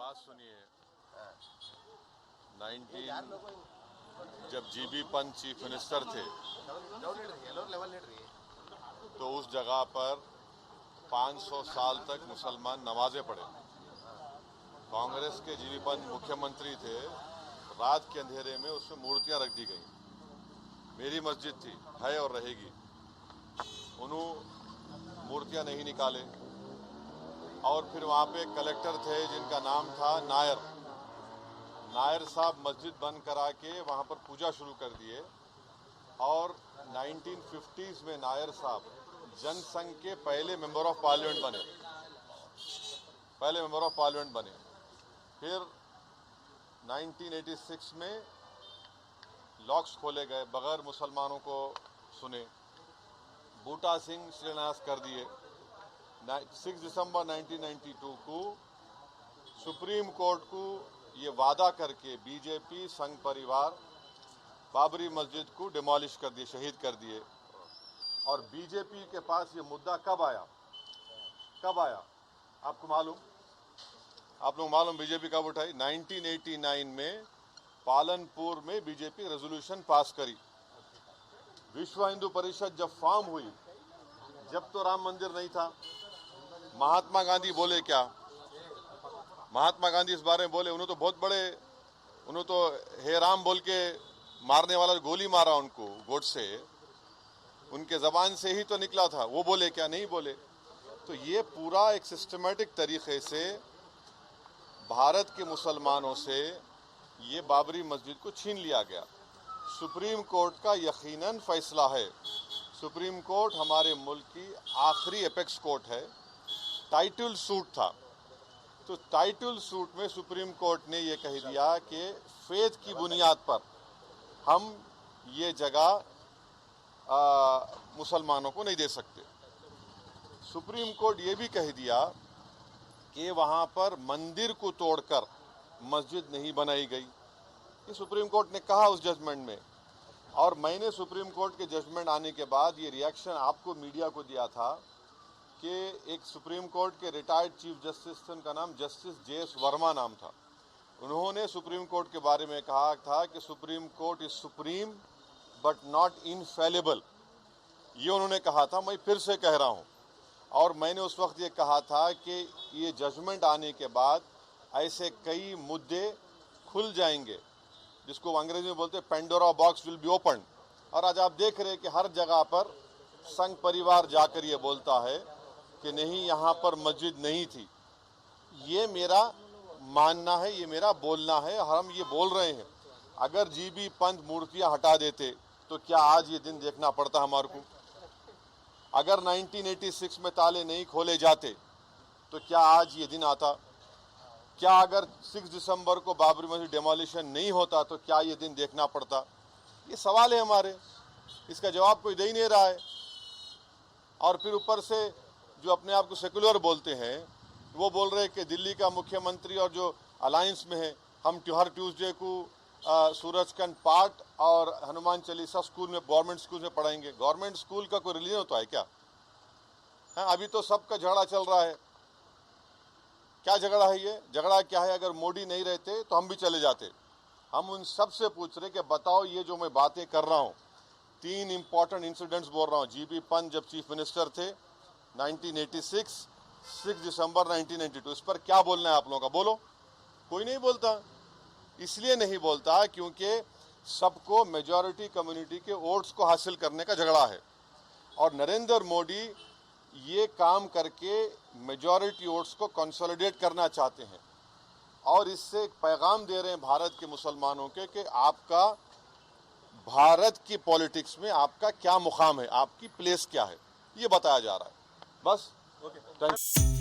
बात सुनिए। 19 जब जीबी पंत चीफ मिनिस्टर थे तो उस जगह पर 500 साल तक मुसलमान नमाजें पढ़े। कांग्रेस के जीबी पंत मुख्यमंत्री थे, रात के अंधेरे में उसमें मूर्तियां रख दी गई। मेरी मस्जिद थी, है और रहेगी। उन्होंने मूर्तियां नहीं निकाले। और फिर वहाँ पे कलेक्टर थे जिनका नाम था नायर साहब मस्जिद बंद करा के वहाँ पर पूजा शुरू कर दिए। और 1950s में नायर साहब जनसंघ के पहले मेंबर ऑफ पार्लियामेंट बने। फिर 1986 में लॉक्स खोले गए, बगैर मुसलमानों को सुने। बूटा सिंह शिलान्यास कर दिए। 6 दिसंबर 1992 को सुप्रीम कोर्ट को ये वादा करके बीजेपी संघ परिवार बाबरी मस्जिद को डिमोलिश कर दिए, शहीद कर दिए। और बीजेपी के पास ये मुद्दा कब आया आपको मालूम? आप लोग मालूम बीजेपी कब उठाई? 1989 में पालनपुर में बीजेपी रेजोल्यूशन पास करी। विश्व हिंदू परिषद जब फॉर्म हुई, जब तो राम मंदिर नहीं था। महात्मा गांधी बोले क्या? महात्मा गांधी इस बारे में बोले, उन्होंने तो बहुत बड़े, उन्होंने तो हे राम बोल के मारने वाला गोली मारा उनको, गोडसे, उनके जबान से ही तो निकला था। वो बोले क्या? नहीं बोले। तो ये पूरा एक सिस्टमेटिक तरीके से भारत के मुसलमानों से ये बाबरी मस्जिद को छीन लिया गया। सुप्रीम कोर्ट का यकीनन फैसला है। सुप्रीम कोर्ट हमारे मुल्क की आखिरी एपेक्स कोर्ट है। टाइटल सूट था, तो टाइटल सूट में सुप्रीम कोर्ट ने ये कह दिया कि फेथ की बुनियाद पर हम ये जगह मुसलमानों को नहीं दे सकते। सुप्रीम कोर्ट ये भी कह दिया कि वहाँ पर मंदिर को तोड़कर मस्जिद नहीं बनाई गई। ये सुप्रीम कोर्ट ने कहा उस जजमेंट में। और मैंने सुप्रीम कोर्ट के जजमेंट आने के बाद ये रिएक्शन आपको मीडिया को दिया था कि एक सुप्रीम कोर्ट के रिटायर्ड चीफ जस्टिस थे, उनका नाम जस्टिस JS वर्मा नाम था। उन्होंने सुप्रीम कोर्ट के बारे में कहा था कि supreme court is supreme but not infallible. ये उन्होंने कहा था, मैं फिर से कह रहा हूँ। और मैंने उस वक्त ये कहा था कि ये जजमेंट आने के बाद ऐसे कई मुद्दे खुल जाएंगे, जिसको अंग्रेजी में बोलते हैं Pandora box will be open. और आज आप देख रहे हैं कि हर जगह पर संघ परिवार जाकर ये बोलता है कि नहीं, यहाँ पर मस्जिद नहीं थी। ये मेरा मानना है, ये मेरा बोलना है, हम ये बोल रहे हैं। अगर जीबी पंत मूर्तियां हटा देते तो क्या आज ये दिन देखना पड़ता हमारे को? अगर 1986 में ताले नहीं खोले जाते तो क्या आज ये दिन आता? क्या अगर 6 दिसंबर को बाबरी मस्जिद डेमोलिशन नहीं होता तो क्या ये दिन देखना पड़ता? ये सवाल है हमारे, इसका जवाब कोई दे ही नहीं रहा है। और फिर ऊपर से जो अपने आप को सेकुलर बोलते हैं, वो बोल रहे हैं कि दिल्ली का मुख्यमंत्री और जो अलायंस में है, हम हर ट्यूसडे को सूरजकंड पाठ और हनुमान चालीसा स्कूल में, गवर्नमेंट स्कूल में पढ़ाएंगे। गवर्नमेंट स्कूल का कोई रिलीजन होता है क्या? हाँ, अभी तो सबका झगड़ा चल रहा है। क्या झगड़ा है ये? झगड़ा क्या है? अगर मोदी नहीं रहते तो हम भी चले जाते। हम उन सब से पूछ रहे कि बताओ, ये जो मैं बातें कर रहा हूँ, 3 इंपॉर्टेंट इंसिडेंट्स बोल रहा हूँ। जीबी पंत जब चीफ मिनिस्टर थे 1986, 6 दिसंबर 1992, इस पर क्या बोलना है आप लोगों का? बोलो। कोई नहीं बोलता। इसलिए नहीं बोलता क्योंकि सबको मेजॉरिटी कम्युनिटी के वोट्स को हासिल करने का झगड़ा है। और नरेंद्र मोदी ये काम करके मेजॉरिटी वोट्स को कंसोलिडेट करना चाहते हैं। और इससे एक पैगाम दे रहे हैं भारत के मुसलमानों के कि आपका भारत की पॉलिटिक्स में आपका क्या मुकाम है, आपकी प्लेस क्या है, ये बताया जा रहा है। बस, थैंक यू।